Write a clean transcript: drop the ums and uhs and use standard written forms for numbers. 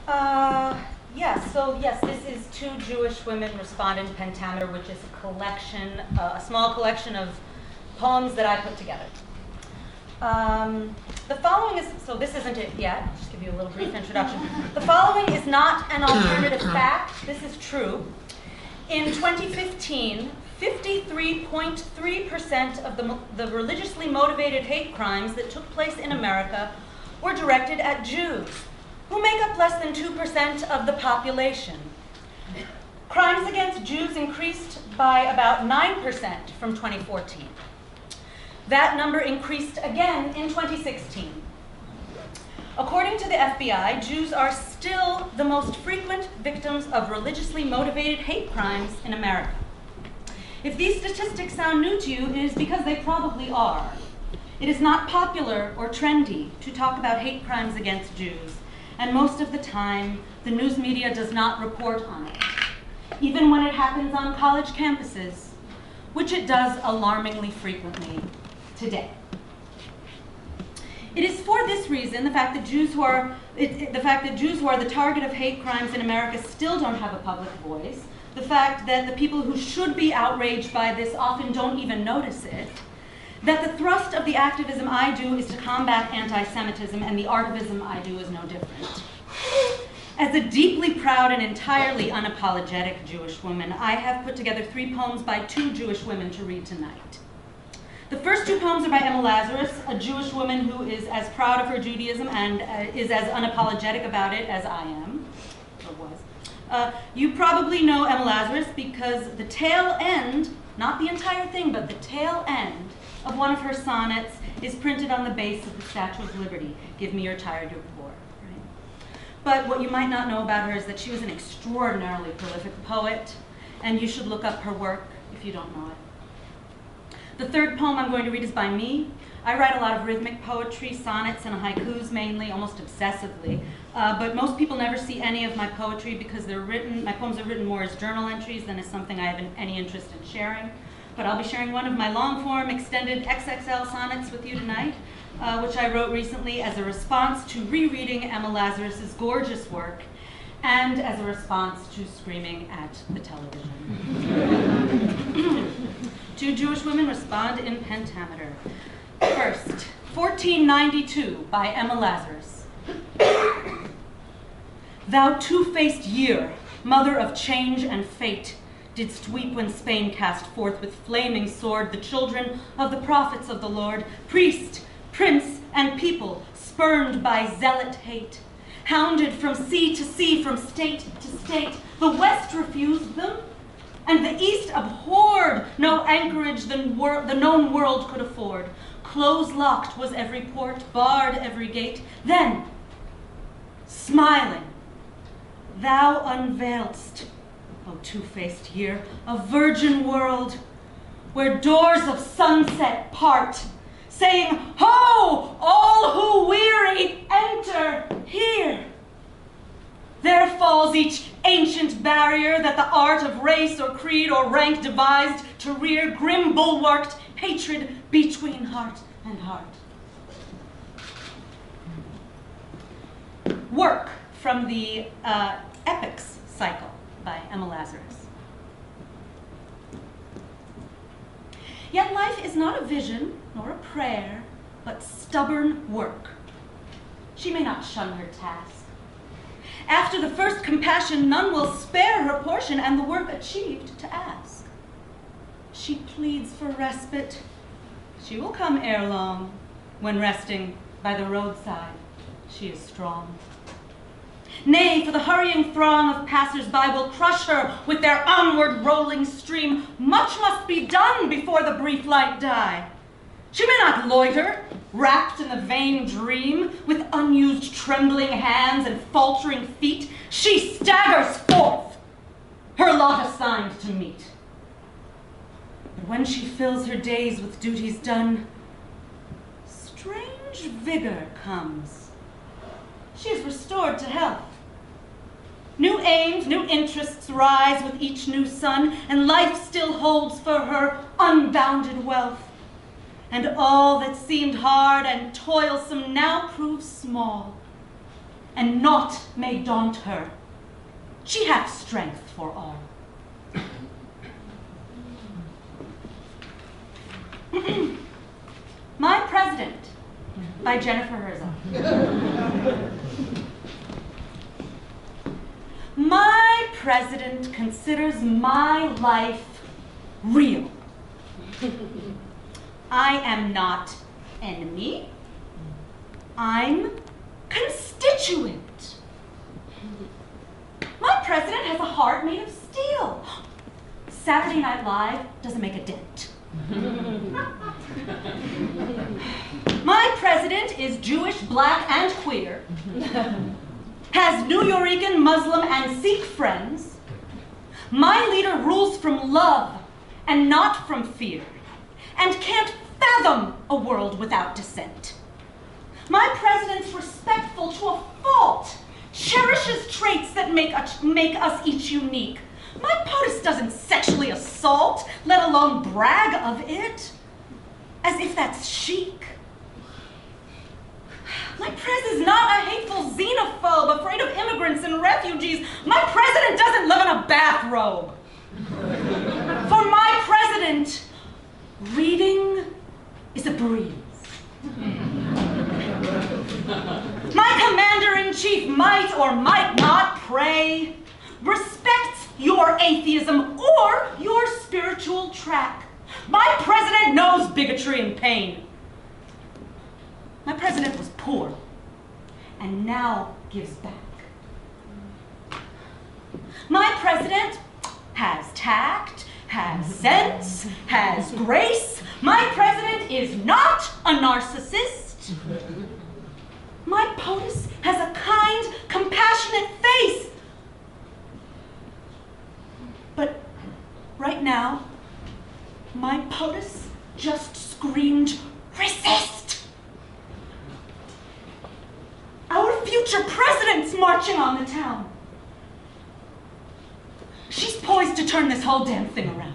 Yes, this is Two Jewish Women Respond in Pentameter, which is a collection, a small collection of poems that I put together. The following is, so this isn't it yet, I'll just give you a little brief introduction. The following is not an alternative fact, this is true. In 2015, 53.3% of the religiously motivated hate crimes that took place in America were directed at Jews, who make up less than 2% of the population. Crimes against Jews increased by about 9% from 2014. That number increased again in 2016. According to the FBI, Jews are still the most frequent victims of religiously motivated hate crimes in America. If these statistics sound new to you, it is because they probably are. It is not popular or trendy to talk about hate crimes against Jews, and most of the time, the news media does not report on it, even when it happens on college campuses, which it does alarmingly frequently today. It is for this reason, the fact that Jews who are the target of hate crimes in America still don't have a public voice, the fact that the people who should be outraged by this often don't even notice it, that the thrust of the activism I do is to combat anti-Semitism, and the artivism I do is no different. As a deeply proud and entirely unapologetic Jewish woman, I have put together 3 poems by 2 Jewish women to read tonight. The first 2 poems are by Emma Lazarus, a Jewish woman who is as proud of her Judaism and is as unapologetic about it as I am, or was. You probably know Emma Lazarus because the tail end, not the entire thing, but the tail end of one of her sonnets is printed on the base of the Statue of Liberty. Give me your tired, your poor. Right? But what you might not know about her is that she was an extraordinarily prolific poet, and you should look up her work if you don't know it. The third poem I'm going to read is by me. I write a lot of rhythmic poetry, sonnets and haikus mainly, almost obsessively. But most people never see any of my poetry because my poems are written more as journal entries than as something I have any interest in sharing. But I'll be sharing one of my long-form, extended XXL sonnets with you tonight, which I wrote recently as a response to rereading Emma Lazarus's gorgeous work and as a response to screaming at the television. Two Jewish Women Respond in Pentameter. First, 1492 by Emma Lazarus. Thou two-faced year, mother of change and fate, didst weep when Spain cast forth with flaming sword the children of the prophets of the Lord, priest, prince, and people, spurned by zealot hate. Hounded from sea to sea, from state to state, the West refused them, and the East abhorred no anchorage the known world could afford. Close-locked was every port, barred every gate. Then, smiling, thou unveiledst, O two-faced year, a virgin world, where doors of sunset part, saying, Ho, all who weary, enter here. There falls each ancient barrier that the art of race or creed or rank devised to rear grim bulwarked hatred between heart and heart. Work from the Epics cycle by Emma Lazarus. Yet life is not a vision nor a prayer, but stubborn work. She may not shun her task. After the first compassion, none will spare her portion and the work achieved to ask. She pleads for respite. She will come ere long, when resting by the roadside, she is strong. Nay, for the hurrying throng of passers-by will crush her with their onward rolling stream. Much must be done before the brief light die. She may not loiter, wrapped in the vain dream, with unused trembling hands and faltering feet. She staggers forth, her lot assigned to meet. But when she fills her days with duties done, strange vigor comes. She is restored to health. New aims, new interests rise with each new sun, and life still holds for her unbounded wealth. And all that seemed hard and toilsome now proves small. and naught may daunt her. She hath strength for all. My President, by Jennifer Herzog. My President considers my life real. I am not enemy. I'm constituent. My President has a heart made of steel. Saturday Night Live doesn't make a dent. My President is Jewish, black, and queer, has New Yorican, Muslim, and Sikh friends. My leader rules from love and not from fear, and can't fathom a world without dissent. My President's respectful to a fault, cherishes traits that make us each unique. My POTUS doesn't sexually assault, let alone brag of it, as if that's chic. My Prez is not a hateful xenophobe, afraid of immigrants and refugees. My President doesn't live in a bathrobe. For my President, reading is a breeze. My Commander-in-Chief might or might not pray, respects your atheism or your spiritual track. My President knows bigotry and pain. My President was poor and now gives back. My President has tact, has sense, has grace. My President is not a narcissist. My POTUS has a kind, compassionate face. But right now, my POTUS just screamed, resist! Our future president's marching on the town. She's poised to turn this whole damn thing around.